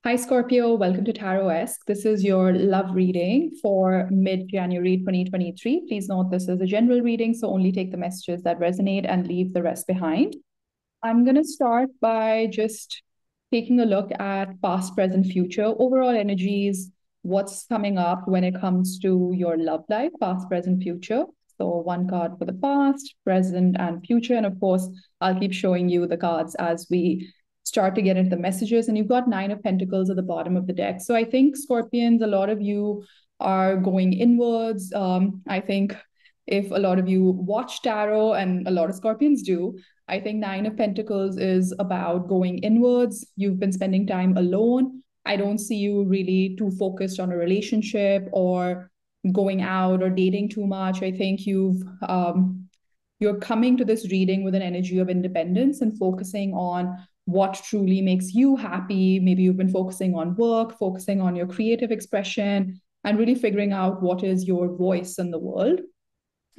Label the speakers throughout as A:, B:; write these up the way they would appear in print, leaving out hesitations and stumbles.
A: Hi, Scorpio. Welcome to Tarotesque. This is your love reading for mid-January 2023. Please note this is a general reading, so only take the messages that resonate and leave the rest behind. I'm going to start by just taking a look at past, present, future, overall energies, what's coming up when it comes to your love life, past, present, future. So one card for the past, present, and future. And of course, I'll keep showing you the cards as we start to get into the messages. And you've got Nine of Pentacles at the bottom of the deck. So I think, Scorpions, a lot of you are going inwards. I think if a lot of you watch tarot, and a lot of Scorpions do, I think Nine of Pentacles is about going inwards. You've been spending time alone. I don't see you really too focused on a relationship or going out or dating too much. I think you're coming to this reading with an energy of independence and focusing on what truly makes you happy. Maybe you've been focusing on work, focusing on your creative expression, and really figuring out what is your voice in the world.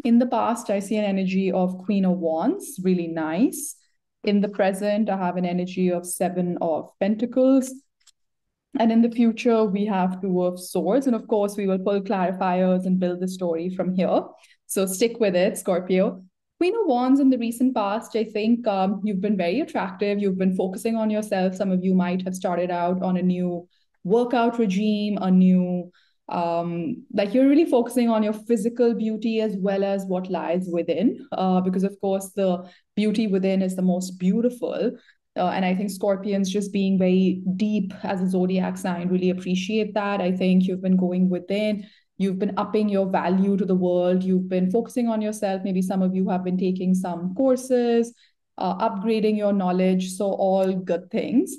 A: In the past, I see an energy of Queen of Wands, really nice. In the present, I have an energy of Seven of Pentacles. And in the future, we have Two of Swords. And of course, we will pull clarifiers and build the story from here. So stick with it, Scorpio. Queen of Wands in the recent past, I think you've been very attractive. You've been focusing on yourself. Some of you might have started out on a new workout regime, a new like you're really focusing on your physical beauty as well as what lies within, because of course the beauty within is the most beautiful. And I think Scorpions, just being very deep as a zodiac sign, really appreciate that. I think you've been going within, you've been upping your value to the world, you've been focusing on yourself. Maybe some of you have been taking some courses, upgrading your knowledge. So all good things.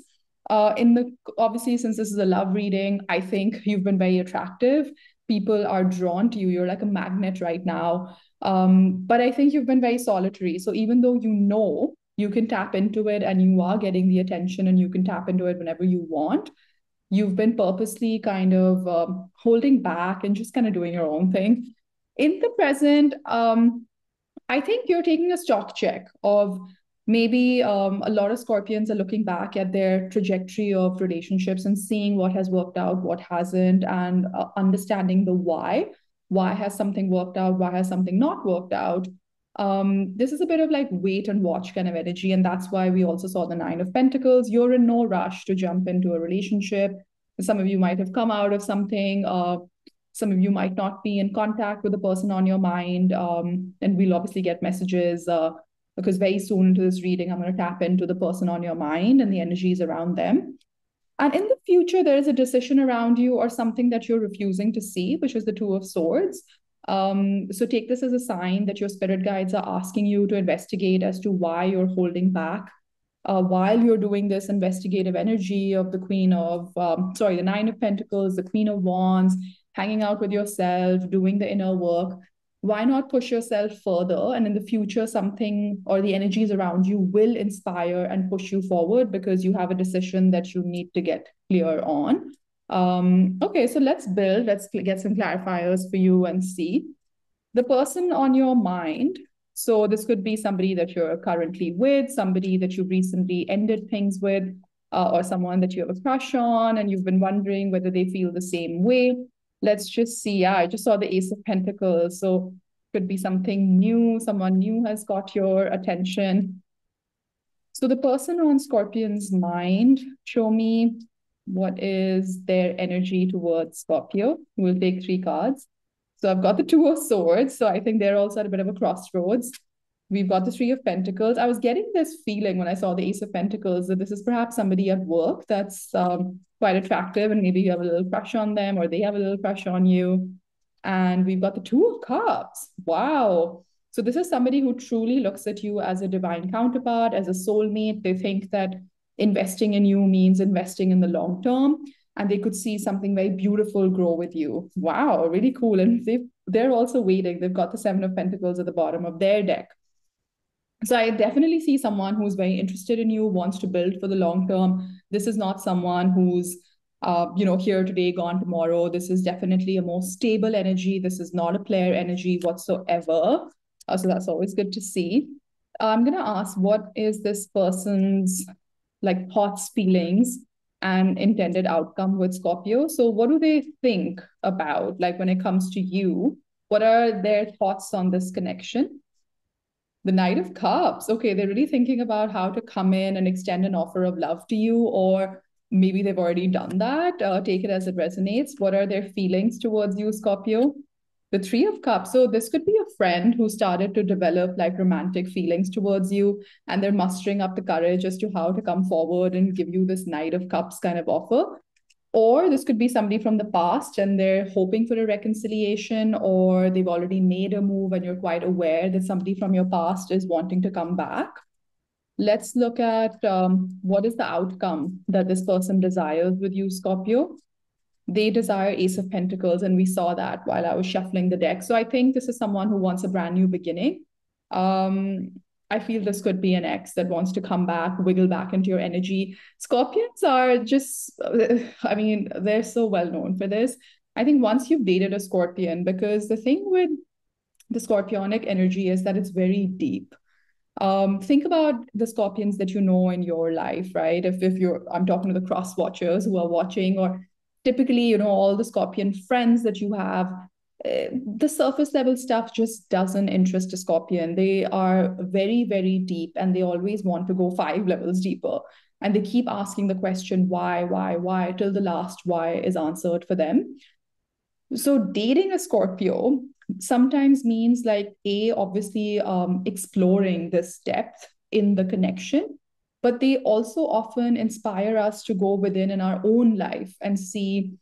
A: Obviously, since this is a love reading, I think you've been very attractive. People are drawn to you. You're like a magnet right now. But I think you've been very solitary. So even though you know you can tap into it and you are getting the attention and you can tap into it whenever you want, you've been purposely kind of holding back and just kind of doing your own thing. In the present, I think you're taking a stock check of maybe a lot of Scorpions are looking back at their trajectory of relationships and seeing what has worked out, what hasn't, and understanding the why. Why has something worked out? Why has something not worked out? This is a bit of like wait and watch kind of energy. And that's why we also saw the Nine of Pentacles. You're in no rush to jump into a relationship. Some of you might have come out of something. Some of you might not be in contact with the person on your mind. And we'll obviously get messages because very soon into this reading, I'm going to tap into the person on your mind and the energies around them. And in the future, there is a decision around you or something that you're refusing to see, which is the Two of Swords. So take this as a sign that your spirit guides are asking you to investigate as to why you're holding back. While you're doing this investigative energy of the the Nine of Pentacles, the Queen of Wands, hanging out with yourself, doing the inner work, why not push yourself further? And in the future, something or the energies around you will inspire and push you forward because you have a decision that you need to get clear on. Okay, so let's get some clarifiers for you and see. The person on your mind, so this could be somebody that you're currently with, somebody that you recently ended things with, or someone that you have a crush on, and you've been wondering whether they feel the same way. Let's just see. Yeah, I just saw the Ace of Pentacles. So could be something new. Someone new has got your attention. So the person on Scorpion's mind, show me what is their energy towards Scorpio. We'll take 3 cards. So I've got the Two of Swords. So I think they're also at a bit of a crossroads. We've got the Three of Pentacles. I was getting this feeling when I saw the Ace of Pentacles that this is perhaps somebody at work that's quite attractive and maybe you have a little crush on them or they have a little crush on you. And we've got the Two of Cups. Wow. So this is somebody who truly looks at you as a divine counterpart, as a soulmate. They think that investing in you means investing in the long term. And they could see something very beautiful grow with you. Wow, really cool. And they're also waiting. They've got the Seven of Pentacles at the bottom of their deck. So I definitely see someone who's very interested in you, wants to build for the long term. This is not someone who's here today, gone tomorrow. This is definitely a more stable energy. This is not a player energy whatsoever. So that's always good to see. I'm going to ask, what is this person's like thoughts, feelings and intended outcome with Scorpio. So, what do they think about, like, when it comes to you? What are their thoughts on this connection? The Knight of Cups. Okay, they're really thinking about how to come in and extend an offer of love to you, or maybe they've already done that. Take it as it resonates. What are their feelings towards you, Scorpio? The Three of Cups. So this could be a friend who started to develop like romantic feelings towards you, and they're mustering up the courage as to how to come forward and give you this Knight of Cups kind of offer. Or this could be somebody from the past and they're hoping for a reconciliation, or they've already made a move and you're quite aware that somebody from your past is wanting to come back. Let's look at what is the outcome that this person desires with you, Scorpio. They desire Ace of Pentacles, and we saw that while I was shuffling the deck. So I think this is someone who wants a brand new beginning. Um, I feel this could be an ex that wants to come back, wiggle back into your energy. Scorpions are just, I mean, they're so well known for this. I think once you've dated a Scorpion, because the thing with the Scorpionic energy is that it's very deep. Think about the Scorpions that you know in your life, right? If you're, I'm talking to the cross watchers who are watching, or typically, you know, all the Scorpion friends that you have, the surface level stuff just doesn't interest a Scorpion. They are very, very deep, and they always want to go 5 levels deeper. And they keep asking the question, why, till the last why is answered for them. So dating a Scorpio sometimes means like obviously exploring this depth in the connection, but they also often inspire us to go within in our own life and see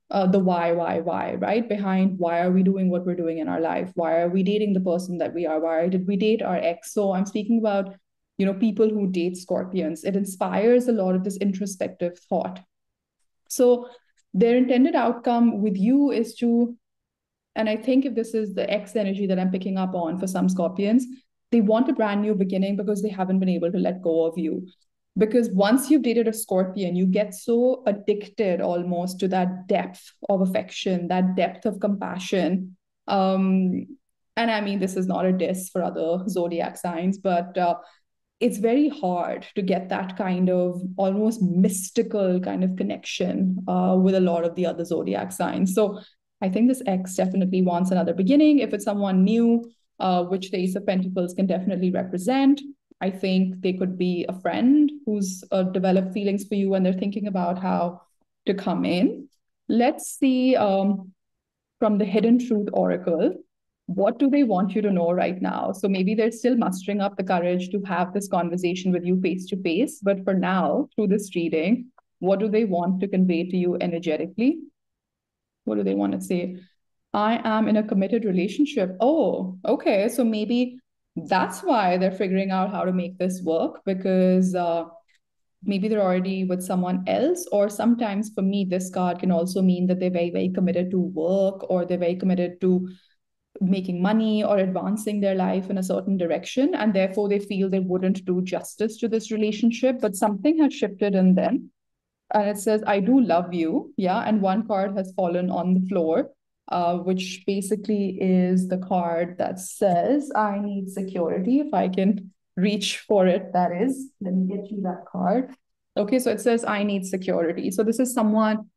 A: the why, right? Behind why are we doing what we're doing in our life? Why are we dating the person that we are? Why did we date our ex? So I'm speaking about, you know, people who date Scorpions. It inspires a lot of this introspective thought. So their intended outcome with you is to, and I think if this is the X energy that I'm picking up on for some Scorpions, they want a brand new beginning because they haven't been able to let go of you. Because once you've dated a Scorpion, you get so addicted almost to that depth of affection, that depth of compassion. And I mean, this is not a diss for other zodiac signs, but it's very hard to get that kind of almost mystical kind of connection with a lot of the other zodiac signs. So I think this X definitely wants another beginning. If it's someone new, which the Ace of Pentacles can definitely represent, I think they could be a friend who's developed feelings for you and they're thinking about how to come in. Let's see from the Hidden Truth Oracle, what do they want you to know right now? So maybe they're still mustering up the courage to have this conversation with you face to face. But for now, through this reading, what do they want to convey to you energetically? What do they want to say? I am in a committed relationship. Oh, okay. So maybe that's why they're figuring out how to make this work, because maybe they're already with someone else. Or sometimes for me, this card can also mean that they're very, very committed to work, or they're very committed to making money or advancing their life in a certain direction. And therefore, they feel they wouldn't do justice to this relationship, but something has shifted in them. And it says, I do love you. Yeah. And one card has fallen on the floor, which basically is the card that says, I need security. If I can reach for it, that is. Let me get you that card. Okay. So it says, I need security. So this is someone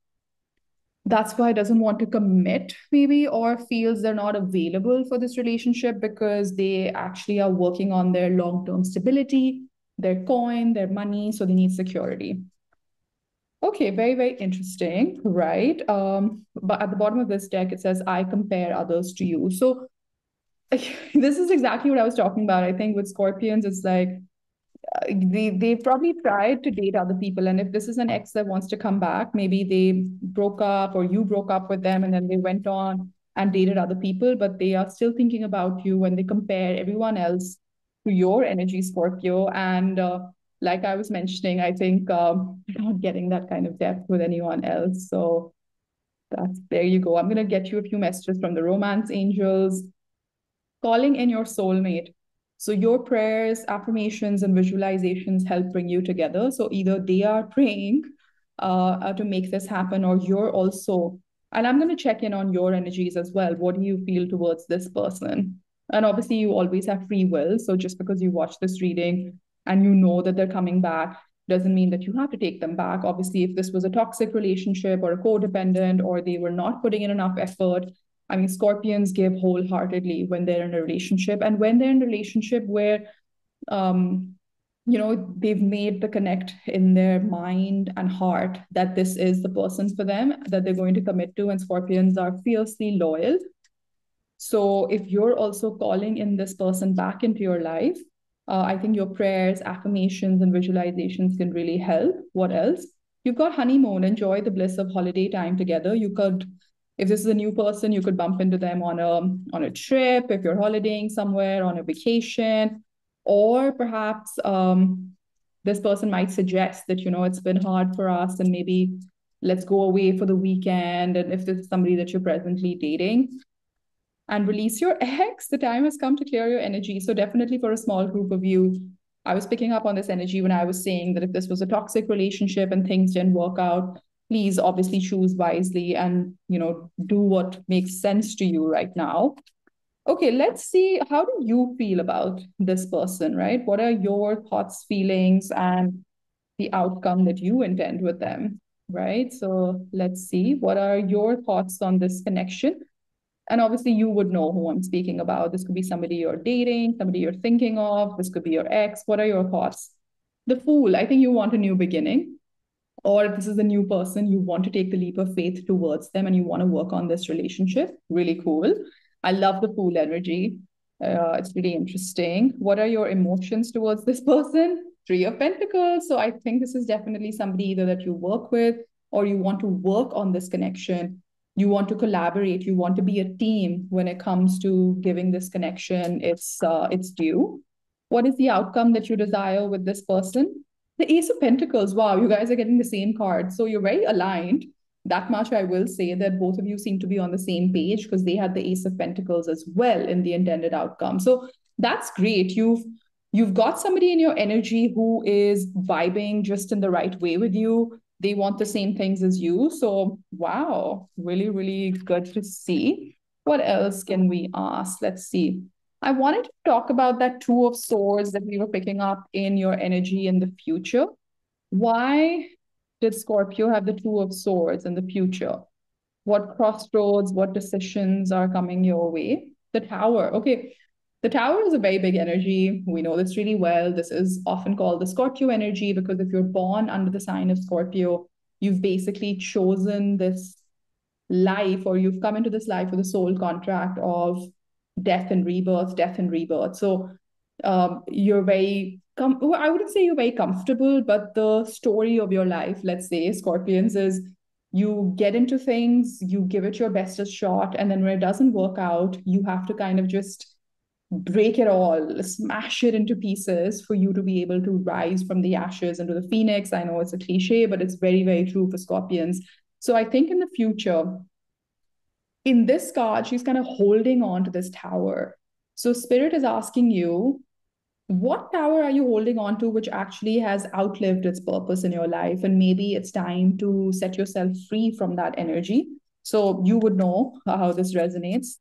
A: that's why doesn't want to commit maybe, or feels they're not available for this relationship because they actually are working on their long-term stability, their coin, their money, so they need security. Okay, very, very interesting, right? But at the bottom of this deck, it says, I compare others to you. So this is exactly what I was talking about. I think with Scorpions, it's like they probably tried to date other people, and if this is an ex that wants to come back, maybe they broke up or you broke up with them and then they went on and dated other people, but they are still thinking about you and they compare everyone else to your energy, Scorpio. And like I was mentioning, I think you're not getting that kind of depth with anyone else. So that's, there you go. I'm going to get you a few messages from the romance angels. Calling in your soulmate. So your prayers, affirmations, and visualizations help bring you together. So either they are praying to make this happen, or you're also. And I'm going to check in on your energies as well. What do you feel towards this person? And obviously, you always have free will. So just because you watch this reading and you know that they're coming back, Doesn't mean that you have to take them back. Obviously, if this was a toxic relationship or a codependent, or they were not putting in enough effort, I mean, Scorpions give wholeheartedly when they're in a relationship, and when they're in a relationship where, they've made the connect in their mind and heart that this is the person for them that they're going to commit to, and Scorpions are fiercely loyal. So if you're also calling in this person back into your life, I think your prayers, affirmations, and visualizations can really help. What else? You've got honeymoon, enjoy the bliss of holiday time together. You could, if this is a new person, you could bump into them on a trip, if you're holidaying somewhere, on a vacation, or perhaps this person might suggest that, it's been hard for us and maybe let's go away for the weekend. And if this is somebody that you're presently dating, and release your ex. The time has come to clear your energy. So definitely for a small group of you, I was picking up on this energy when I was saying that if this was a toxic relationship and things didn't work out, please obviously choose wisely and, do what makes sense to you right now. Okay, let's see, how do you feel about this person, right? What are your thoughts, feelings, and the outcome that you intend with them, right? So let's see, what are your thoughts on this connection? And obviously, you would know who I'm speaking about. This could be somebody you're dating, somebody you're thinking of. This could be your ex. What are your thoughts? The Fool, I think you want a new beginning. Or if this is a new person, you want to take the leap of faith towards them and you want to work on this relationship. Really cool. I love the Fool energy. It's really interesting. What are your emotions towards this person? Three of Pentacles. So I think this is definitely somebody either that you work with or you want to work on this connection. You want to collaborate. You want to be a team when it comes to giving this connection its due. What is the outcome that you desire with this person? The Ace of Pentacles. Wow, you guys are getting the same card. So you're very aligned. That much I will say, that both of you seem to be on the same page because they had the Ace of Pentacles as well in the intended outcome. So that's great. You've got somebody in your energy who is vibing just in the right way with you. They want the same things as you. So wow, really, really good to see. What else can we ask? Let's see. I wanted to talk about that Two of Swords that we were picking up in your energy in the future. Why did Scorpio have the Two of Swords in the future? What crossroads, what decisions are coming your way? The Tower. Okay. The Tower is a very big energy. We know this really well. This is often called the Scorpio energy because if you're born under the sign of Scorpio, you've basically chosen this life, or you've come into this life with a soul contract of death and rebirth, death and rebirth. So you're very, I wouldn't say you're very comfortable, but the story of your life, let's say, Scorpions, is you get into things, you give it your bestest shot, and then when it doesn't work out, you have to kind of just break it all, smash it into pieces for you to be able to rise from the ashes into the phoenix. I know it's a cliche, but it's very, very true for Scorpions. So I think in the future, in this card, she's kind of holding on to this tower. So Spirit is asking you, what tower are you holding on to which actually has outlived its purpose in your life? And maybe it's time to set yourself free from that energy. So you would know how this resonates.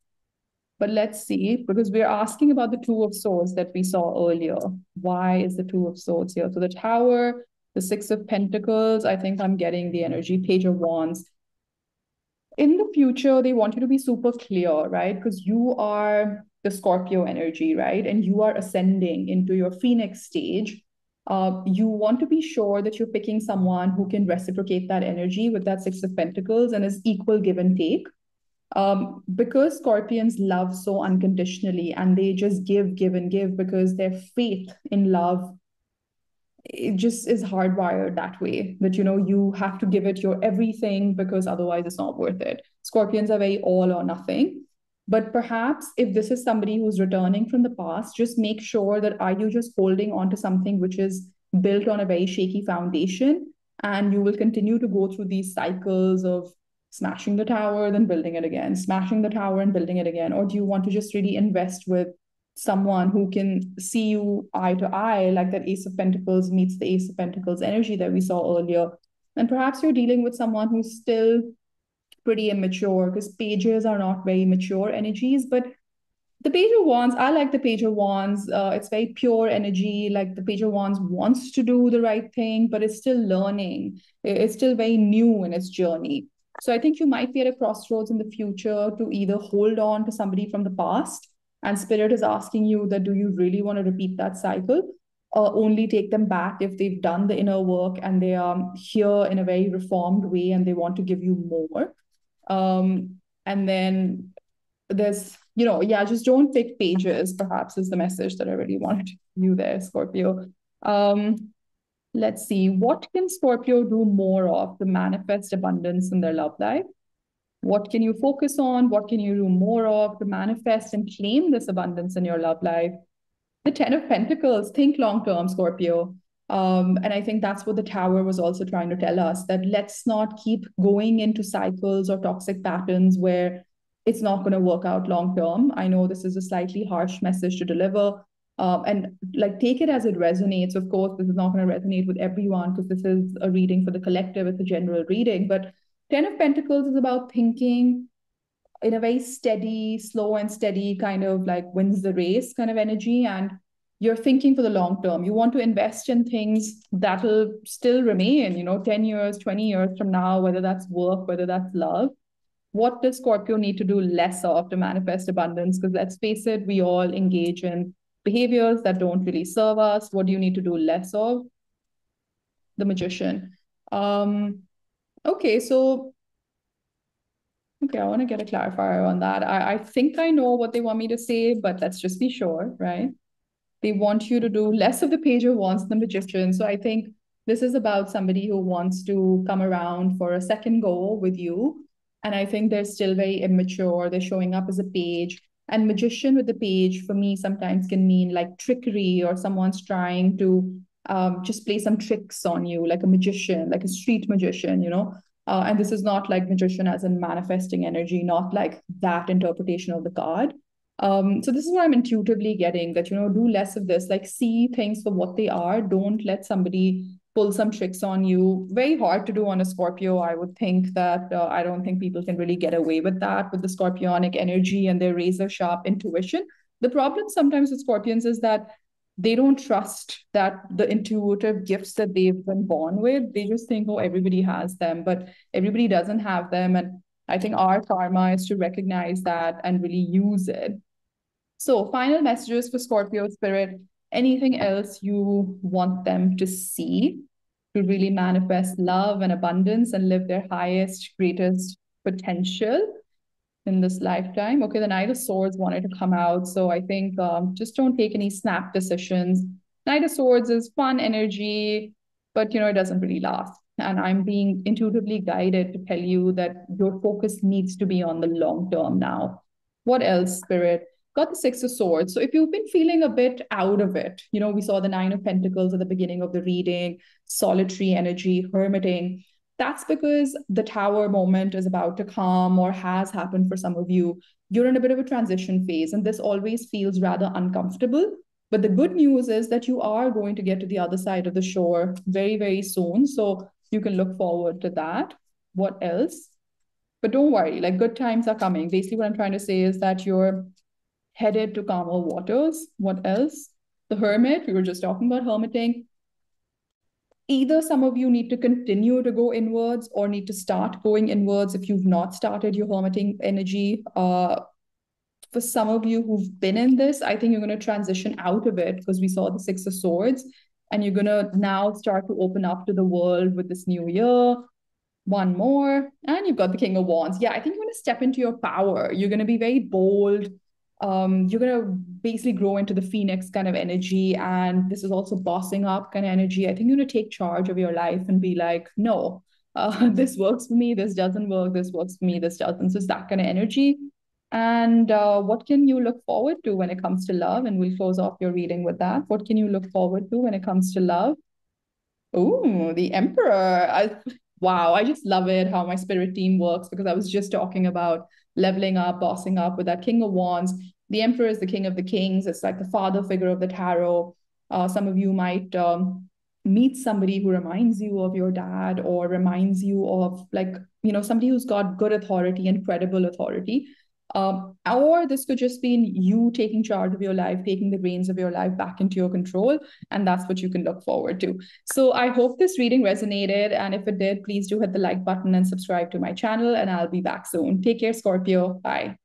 A: But let's see, because we're asking about the Two of Swords that we saw earlier. Why is the Two of Swords here? So the Tower, the Six of Pentacles, I think I'm getting the energy, Page of Wands. In the future, they want you to be super clear, right? Because you are the Scorpio energy, right? And you are ascending into your Phoenix stage. You want to be sure that you're picking someone who can reciprocate that energy with that Six of Pentacles and is equal give and take. Because Scorpions love so unconditionally and they just give and give because their faith in love, it just is hardwired that way, that you have to give it your everything because otherwise it's not worth it. Scorpions are very all or nothing. But perhaps if this is somebody who's returning from the past, just make sure that are you just holding on to something which is built on a very shaky foundation, and you will continue to go through these cycles of smashing the tower, then building it again, smashing the tower and building it again? Or do you want to just really invest with someone who can see you eye to eye, like that Ace of Pentacles meets the Ace of Pentacles energy that we saw earlier? And perhaps you're dealing with someone who's still pretty immature, because pages are not very mature energies, but The Page of Wands, I like the Page of Wands. It's very pure energy. Like the Page of Wands wants to do the right thing, but it's still learning. It's still very new in its journey. So I think you might be at a crossroads in the future to either hold on to somebody from the past, and Spirit is asking you that do you really want to repeat that cycle, or only take them back if they've done the inner work and they are here in a very reformed way and they want to give you more. And then there's, yeah, just don't pick pages, perhaps is the message that I really wanted you there, Scorpio. Um, let's see, what can Scorpio do more of to manifest abundance in their love life? What can you focus on? What can you do more of to manifest and claim this abundance in your love life? The Ten of Pentacles, think long term, Scorpio. And I think that's what the Tower was also trying to tell us, that let's not keep going into cycles or toxic patterns where it's not going to work out long term. I know this is a slightly harsh message to deliver. And like take it as it resonates. Of course, this is not going to resonate with everyone because this is a reading for the collective, it's a general reading. But Ten of Pentacles is about thinking in a very steady, slow and steady kind of like wins the race kind of energy. And you're thinking for the long term. You want to invest in things that'll still remain, 10 years, 20 years from now, whether that's work, whether that's love. What does Scorpio need to do less of to manifest abundance? Because let's face it, we all engage in behaviors that don't really serve us. What do you need to do less of? The Magician. Um, okay, so okay, I want to get a clarifier on that. I think I know what they want me to say, but let's just be sure, right? They want you to do less of the Page of Wands than the Magician. So I think this is about somebody who wants to come around for a second go with you. And I think they're still very immature. They're showing up as a page. And Magician with the page for me sometimes can mean like trickery, or someone's trying to just play some tricks on you, like a magician, like a street magician, and this is not like magician as in manifesting energy, not like that interpretation of the card. So this is what I'm intuitively getting, that, do less of this, like see things for what they are. Don't let somebody pull some tricks on you. Very hard to do on a Scorpio. I would think that I don't think people can really get away with that with the Scorpionic energy and their razor sharp intuition. The problem sometimes with Scorpions is that they don't trust that the intuitive gifts that they've been born with. They just think, oh, everybody has them, but everybody doesn't have them. And I think our karma is to recognize that and really use it. So, final messages for Scorpio spirit. Anything else you want them to see to really manifest love and abundance and live their highest, greatest potential in this lifetime? Okay, the Knight of Swords wanted to come out. So I think just don't take any snap decisions. Knight of Swords is fun energy, but it doesn't really last. And I'm being intuitively guided to tell you that your focus needs to be on the long term now. What else, Spirit? Got the Six of Swords. So if you've been feeling a bit out of it, we saw the Nine of Pentacles at the beginning of the reading, solitary energy, hermiting. That's because the Tower moment is about to come or has happened for some of you. You're in a bit of a transition phase, and this always feels rather uncomfortable. But the good news is that you are going to get to the other side of the shore very, very soon. So you can look forward to that. What else? But don't worry, like good times are coming. Basically, what I'm trying to say is that you're headed to calmer waters. What else? The Hermit, we were just talking about hermiting. Either some of you need to continue to go inwards or need to start going inwards if you've not started your hermiting energy. For some of you who've been in this, I think you're going to transition out of it because we saw the Six of Swords, and you're going to now start to open up to the world with this new year. One more, and you've got the King of Wands. Yeah, I think you're going to step into your power. You're going to be very bold. You're going to basically grow into the Phoenix kind of energy. And this is also bossing up kind of energy. I think you're going to take charge of your life and be like, no, this works for me. This doesn't work. This works for me. This doesn't. So it's that kind of energy. And what can you look forward to when it comes to love? And we'll close off your reading with that. What can you look forward to when it comes to love? Oh, the Emperor. Wow, I just love it how my spirit team works, because I was just talking about leveling up, bossing up with that King of Wands. The Emperor is the King of the Kings. It's like the father figure of the tarot. Some of you might meet somebody who reminds you of your dad, or reminds you of, like, somebody who's got good authority and credible authority. Or this could just be you taking charge of your life, taking the reins of your life back into your control. And that's what you can look forward to. So I hope this reading resonated. And if it did, please do hit the like button and subscribe to my channel. And I'll be back soon. Take care, Scorpio. Bye.